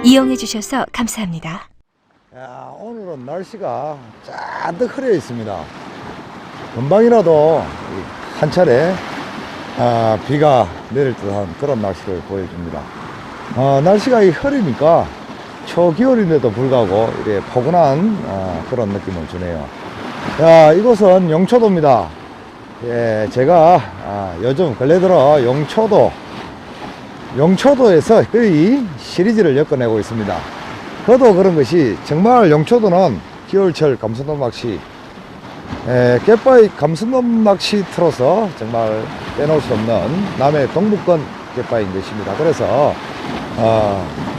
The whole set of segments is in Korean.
이용해 주셔서 감사합니다. 야, 오늘은 날씨가 잔뜩 흐려 있습니다. 금방이라도 한 차례 비가 내릴 듯한 그런 날씨를 보여줍니다. 날씨가 흐리니까 초겨울인데도 불구하고 이렇게 포근한 그런 느낌을 주네요. 야, 이곳은 용초도입니다. 예, 제가 요즘 근래 들어 용초도에서 거의 시리즈를 엮어내고 있습니다. 저도 그런 것이 정말 용초도는 겨울철 감성돔 낚시, 갯바위 감성돔 낚시터로서 정말 빼놓을 수 없는 남해 동부권 갯바위인 것입니다. 그래서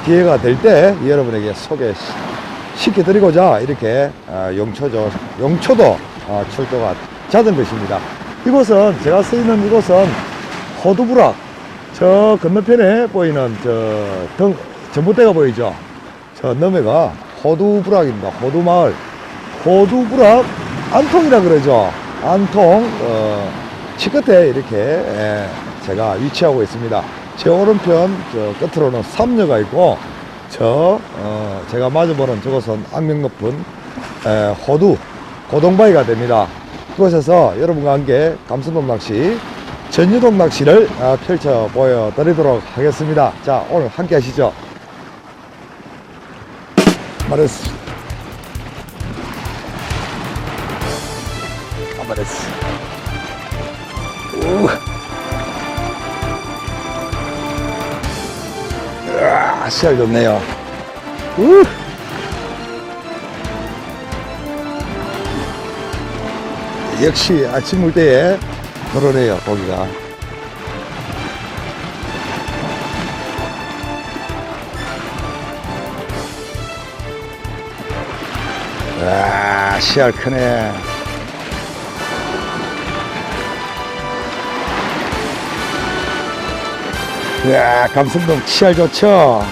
기회가 될 때 여러분에게 소개시켜드리고자 이렇게 용초도 출도가 잦은 것입니다. 이곳은 제가 서 있는 이곳은 호두부락, 저 건너편에 보이는 전봇대가 보이죠? 저 너머가 호두부락입니다. 호두마을, 호두부락 안통이라 그러죠. 안통 치끝에 이렇게 제가 위치하고 있습니다. 제 오른편 저 끝으로는 삼녀가 있고, 제가 마주보는 저곳은 악명 높은 고동바위가 됩니다. 그곳에서 여러분과 함께 감성돔 낚시, 전유돔 낚시를 펼쳐 보여드리도록 하겠습니다. 자, 오늘 함께 하시죠. 말했어. 말했어. 시알 좋네요. 역시 아침 물때에 그러네요, 고기가. 시알 크네. 이야, 감성돔 시알 좋죠?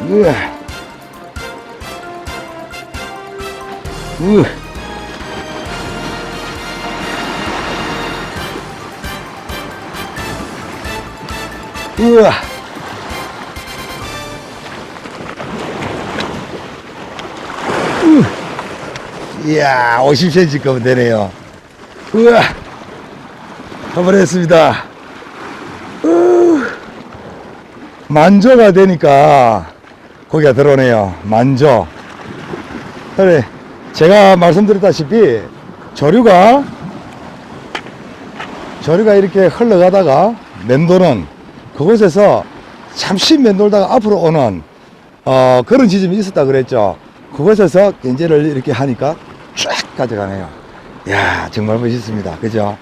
우와. 우와. 이야, 50cm 거면 되네요. 우와. 한번 했습니다. 만조가 되니까 고기가 들어오네요. 만조. 그래, 제가 말씀드렸다시피 조류가 이렇게 흘러가다가 맴도는 그곳에서 잠시 맴돌다가 앞으로 오는 그런 지점이 있었다 그랬죠. 그곳에서 gen제를 이렇게 하니까 쫙 가져가네요. 이야, 정말 멋있습니다. 그죠?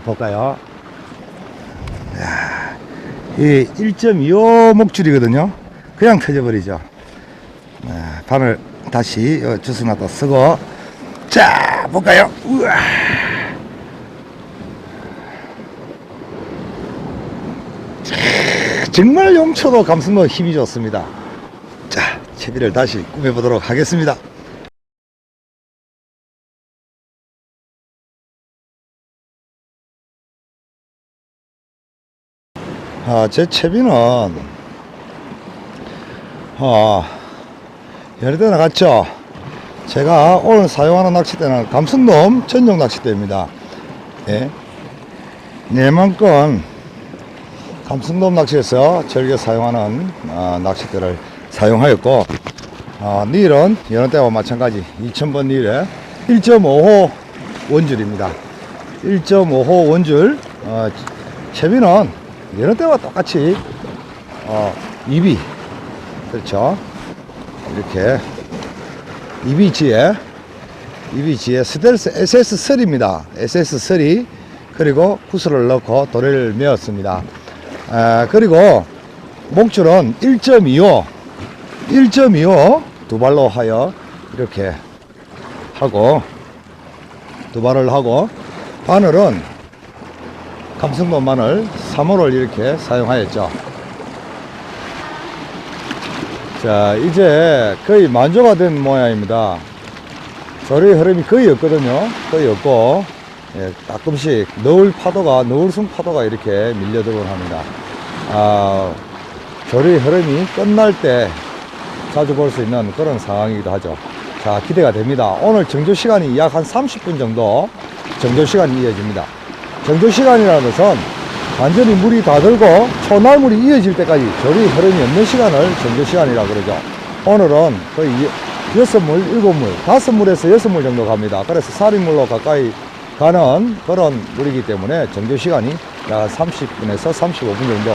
볼까요? 이야, 이 1.25 목줄이거든요. 그냥 터져버리죠. 바늘 다시 주워놨다 쓰고, 자, 볼까요? 우와. 정말 용초도 감성도 힘이 좋습니다. 자, 채비를 다시 꾸며보도록 하겠습니다. 제 채비는 여러 대 나갔죠. 제가 오늘 사용하는 낚싯대는 감성돔 전용 낚싯대입니다. 예. 내만건 감성돔 낚시에서 즐겨 사용하는 낚싯대를 사용하였고, 닐은 여러 때와 마찬가지 2000번 닐에 1.5호 원줄입니다. 1.5호 원줄. 채비는 여러 때와 똑같이 EB, 그렇죠, 이렇게 EBG에 스텔스 SS3입니다. SS3. 그리고 구슬을 넣고 도래를 메었습니다. 그리고 목줄은 1.25 두 발로 하여 이렇게 하고, 두 발을 하고, 바늘은 감성돔 바늘 3호를 이렇게 사용하였죠. 자, 이제 거의 만조가 된 모양입니다. 조류의 흐름이 거의 없거든요. 거의 없고, 예, 가끔씩 너울승 파도가 이렇게 밀려들곤 합니다. 조리 흐름이 끝날 때 자주 볼 수 있는 그런 상황이기도 하죠. 자, 기대가 됩니다. 오늘 정조 시간이 약 한 30분 정도 정조 시간이 이어집니다. 정조 시간이라는 것은 완전히 물이 다 들고 초날물이 이어질 때까지 조리 흐름이 없는 시간을 정조 시간이라고 그러죠. 오늘은 거의 6물, 7물, 5물에서 6물 정도 갑니다. 그래서 사리물로 가까이 가는 그런 물이기 때문에 정조 시간이 약 30분에서 35분 정도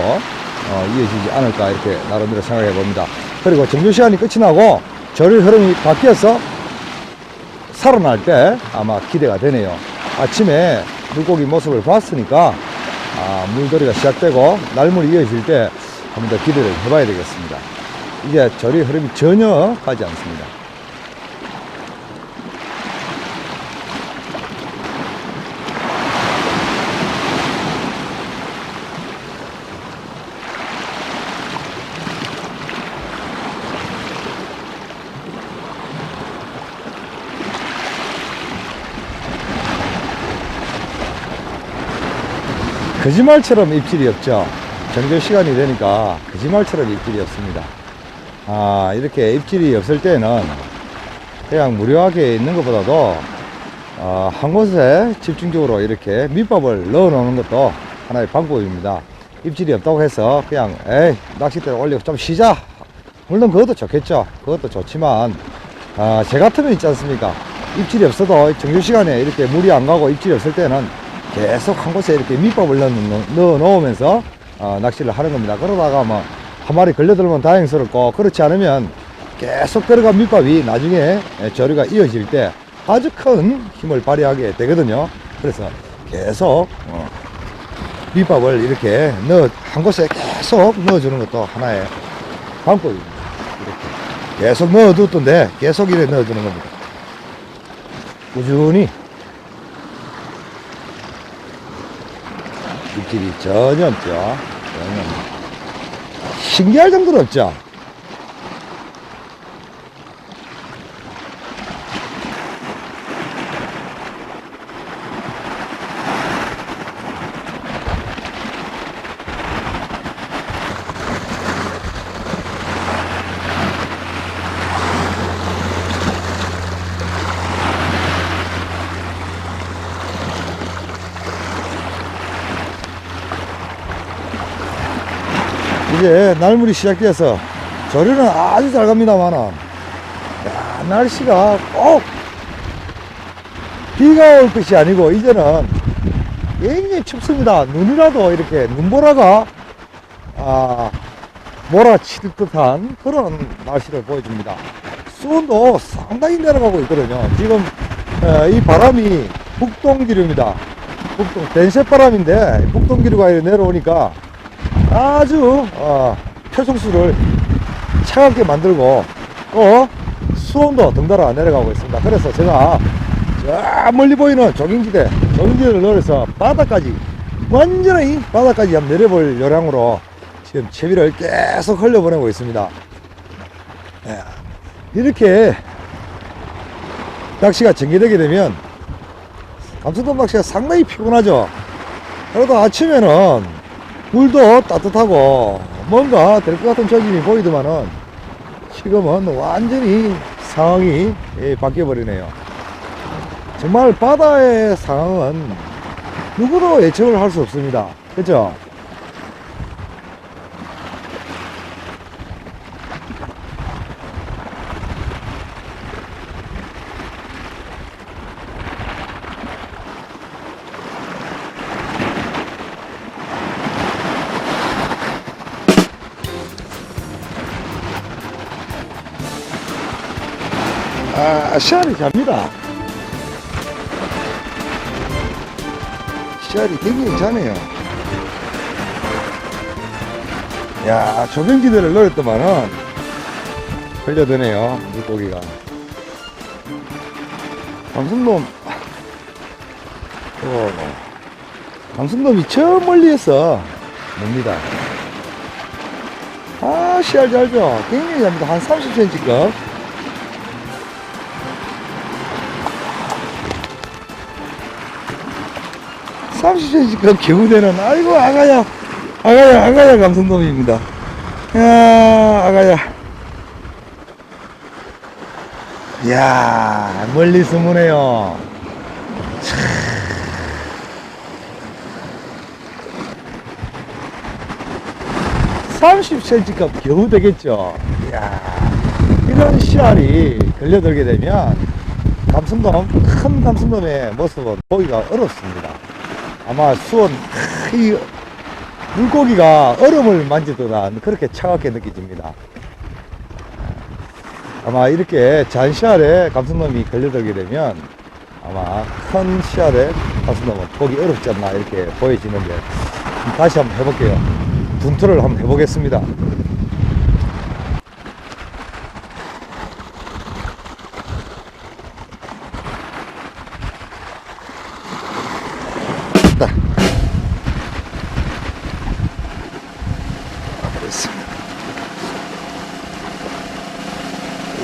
이어지지 않을까 이렇게 나름대로 생각해 봅니다. 그리고 정조 시간이 끝이 나고 조리 흐름이 바뀌어서 살아날 때 아마 기대가 되네요. 아침에 물고기 모습을 봤으니까 물놀이가 시작되고 날물이 이어질 때 한 번 더 기대를 해봐야 되겠습니다. 이제 조리 흐름이 전혀 가지 않습니다. 거짓말처럼 입질이 없죠. 정조 시간이 되니까 거짓말처럼 입질이 없습니다. 이렇게 입질이 없을 때는 그냥 무료하게 있는 것보다도 한 곳에 집중적으로 이렇게 밑밥을 넣어 놓는 것도 하나의 방법입니다. 입질이 없다고 해서 그냥 낚싯대를 올리고 좀 쉬자, 물론 그것도 좋겠죠. 그것도 좋지만 제 같으면 있지 않습니까? 입질이 없어도 정조 시간에 이렇게 물이 안 가고 입질이 없을 때는 계속 한 곳에 이렇게 밑밥을 넣어 놓으면서 낚시를 하는 겁니다. 그러다가 뭐 한 마리 걸려들면 다행스럽고, 그렇지 않으면 계속 들어간 밑밥이 나중에 조리가 이어질 때 아주 큰 힘을 발휘하게 되거든요. 그래서 계속 밑밥을 이렇게 한 곳에 계속 넣어주는 것도 하나의 방법입니다. 이렇게 계속 넣어두던데 계속 이렇게 넣어주는 겁니다. 꾸준히. 입질이 전혀 없죠. 전혀. 신기할 정도는 없죠. 이제 날물이 시작돼서 조류는 아주 잘 갑니다만은, 날씨가 꼭 비가 올 것이 아니고 이제는 굉장히 춥습니다. 눈이라도 이렇게 눈보라가 몰아칠 듯한 그런 날씨를 보여줍니다. 수온도 상당히 내려가고 있거든요. 지금 이 바람이 북동기류입니다. denset바람인데 북동기류가 내려오니까 아주 표적수를 차갑게 만들고 또 수온도 덩달아 내려가고 있습니다. 그래서 제가 저 멀리 보이는 조깅지대를 노려서 바닥까지, 완전히 바닥까지 한번 내려볼 요량으로 지금 채비를 계속 흘려보내고 있습니다. 이렇게 낚시가 전개되게 되면 감성돔 낚시가 상당히 피곤하죠. 그래도 아침에는 물도 따뜻하고 뭔가 될 것 같은 조짐이 보이더만은 지금은 완전히 상황이 바뀌어버리네요. 정말 바다의 상황은 누구도 예측을 할 수 없습니다. 그렇죠? 씨알이 잡니다. 씨알이 굉장히 자네요. 야, 조경지대를 노렸더만은 걸려드네요, 물고기가. 감성돔, 감성돔이 저 멀리에서 놉니다. 씨알 잘죠? 굉장히 잡니다. 한 30cm급. 30cm급 겨우되는, 아이고, 아가야 감성돔입니다. 야, 아가야. 이야, 멀리 스무네요. 30cm값 겨우 되겠죠. 이야, 이런 씨알이 걸려들게 되면 감성돔, 큰 감성돔의 모습은 보기가 어렵습니다. 아마 수온, 이 물고기가 얼음을 만지듯 그렇게 차갑게 느껴집니다. 아마 이렇게 잔씨알에 감성돔이 걸려들게 되면 아마 큰 씨알에 감성돔은 보기 어렵지 않나 이렇게 보여지는데, 다시 한번 해볼게요. 분투를 한번 해보겠습니다. 됐다. 됐습니다.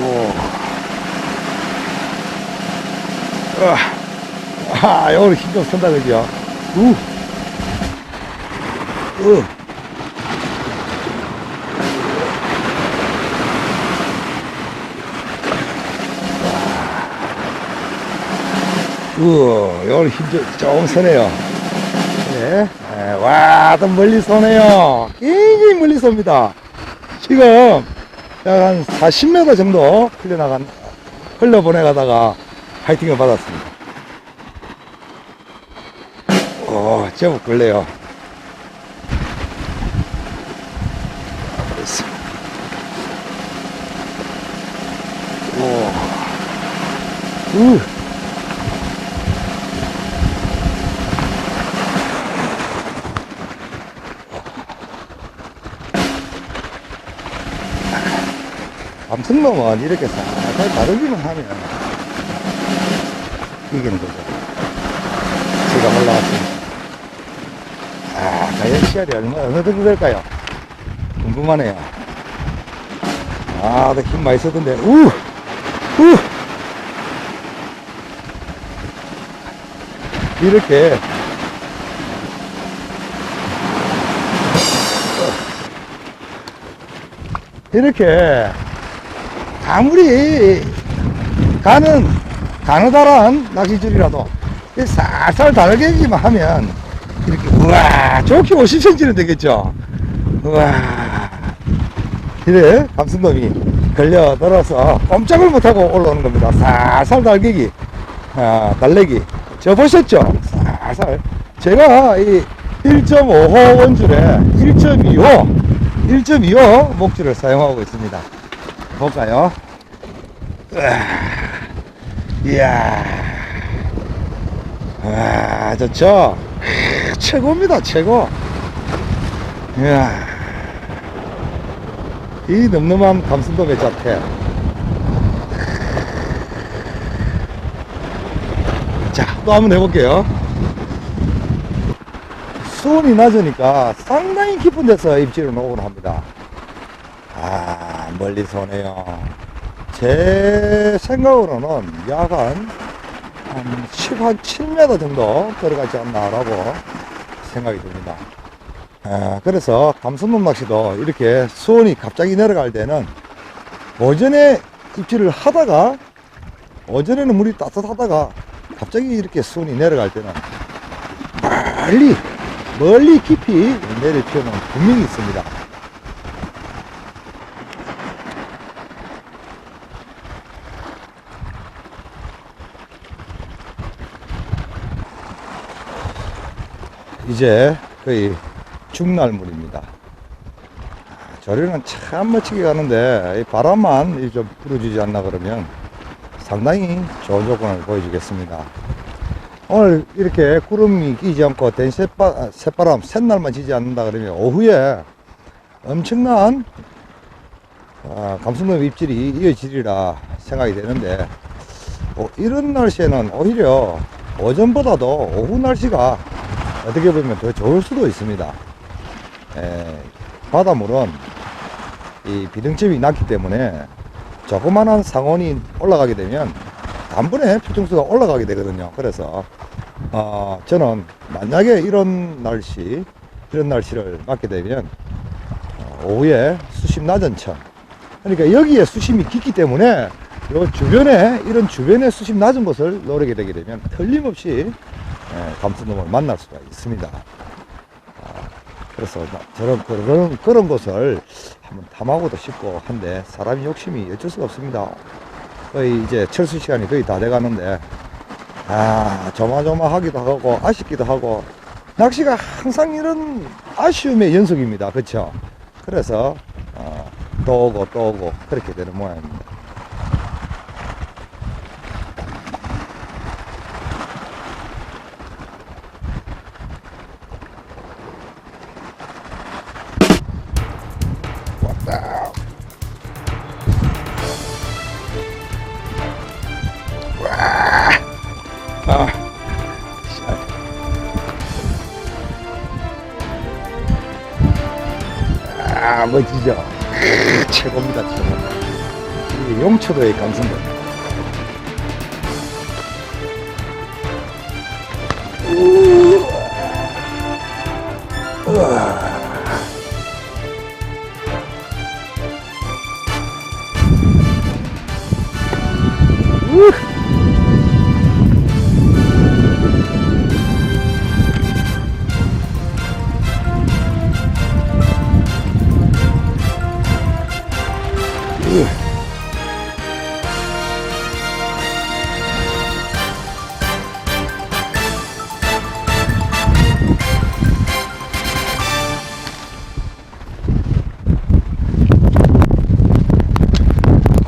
오. 오늘 힘좀 쓴다, 그죠? 오늘 힘 좀 서네요. 네. 와, 또 멀리 쏘네요. 굉장히 멀리 쏩니다. 지금 약 한 40m 정도 흘려보내가다가 파이팅을 받았습니다. 제법 걸려요. 됐습니다. 감성돔은 이렇게 살살 다루기만 하면 이기는 거죠. 제가 올라왔습니다. 과연 씨알이 어느 정도 될까요? 궁금하네요. 나 힘 많이 쓰던데. 이렇게 아무리 가느다란 낚시줄이라도 살살 다르게기만 하면 이렇게 우와 좋게 50cm는 되겠죠. 우와 이래 감성돔이 걸려들어서 꼼짝을 못하고 올라오는 겁니다. 살살 달리기 저 보셨죠? 살살 제가 이 1.5호 원줄에 1.25 목줄을 사용하고 있습니다. 볼까요? 이야, 좋죠? 최고입니다, 최고. 이야, 이 늠름한 감성돔의 자태. 자, 또 한번 해볼게요. 수온이 낮으니까 상당히 깊은 데서 입질을 오곤 합니다. 멀리서 오네요. 제 생각으로는 약 한 7m 정도 들어가지 않나라고 생각이 듭니다. 그래서 감성돔 낚시도 이렇게 수온이 갑자기 내려갈 때는 오전에 입질을 하다가 오전에는 물이 따뜻하다가 갑자기 이렇게 수온이 내려갈 때는 멀리 깊이 내릴 필요는 분명히 있습니다. 이제 거의 중날물입니다. 조류는 참 멋지게 가는데 이 바람만 좀 불어주지 않나 그러면 상당히 좋은 조건을 보여주겠습니다. 오늘 이렇게 구름이 끼지 않고 된 새바람 샛날만 지지 않는다 그러면 오후에 엄청난 감성돔 입질이 이어지리라 생각이 되는데 이런 날씨에는 오히려 오전보다도 오후 날씨가 어떻게 보면 더 좋을 수도 있습니다. 바닷물은 이 비등점이 낮기 때문에 조그만한 상온이 올라가게 되면 단번에 표층수가 올라가게 되거든요. 그래서 저는 만약에 이런 날씨를 맞게 되면 오후에 수심 낮은 층. 그러니까 여기에 수심이 깊기 때문에 요 주변에, 이런 주변에 수심 낮은 곳을 노리게 되게 되면 틀림없이 감수돔을 만날 수가 있습니다. 그래서 그런 곳을 한번 탐하고도 싶고 한데 사람이 욕심이 어쩔 수가 없습니다. 거의 이제 철수 시간이 거의 다 돼 가는데 조마조마하기도 하고 아쉽기도 하고, 낚시가 항상 이런 아쉬움의 연속입니다. 그렇죠? 그래서 또 오고 또 오고 그렇게 되는 모양입니다. 왔다. 멋지죠? 최고입니다, 최고. 이게 용초도의 감성도.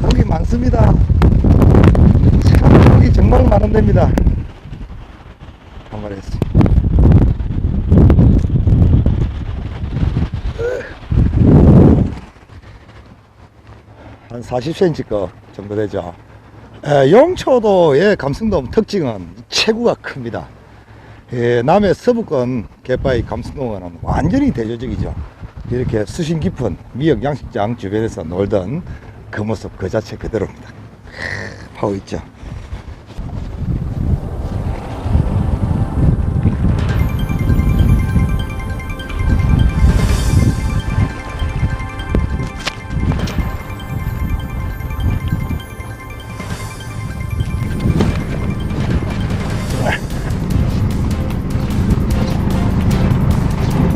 고기 많습니다. 고기 정말 많은 데입니다. 한 마리 했어. 한 40cm 정도 되죠. 용초도의 감성돔 특징은 체구가 큽니다. 남해 서부권 갯바위 감성돔은 완전히 대조적이죠. 이렇게 수심 깊은 미역 양식장 주변에서 놀던 그 모습 그 자체 그대로입니다. 파고 있죠.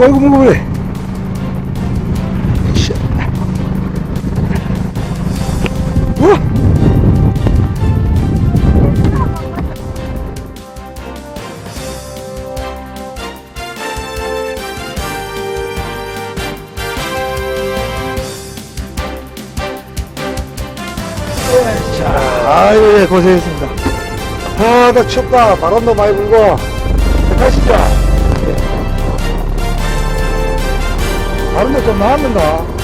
아이고 뭐래. 우와. 자, 아유, 예, 고생했습니다. 나 춥다. 바람도 많이 불고. 가시죠. 바람도 좀 나왔는가?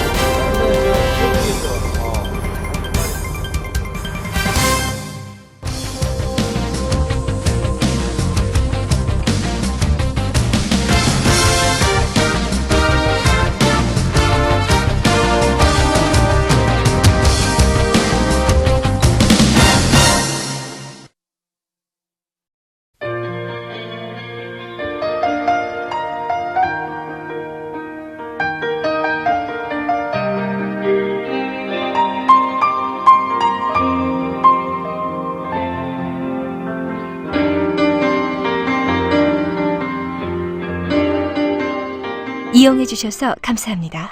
이용해 주셔서 감사합니다.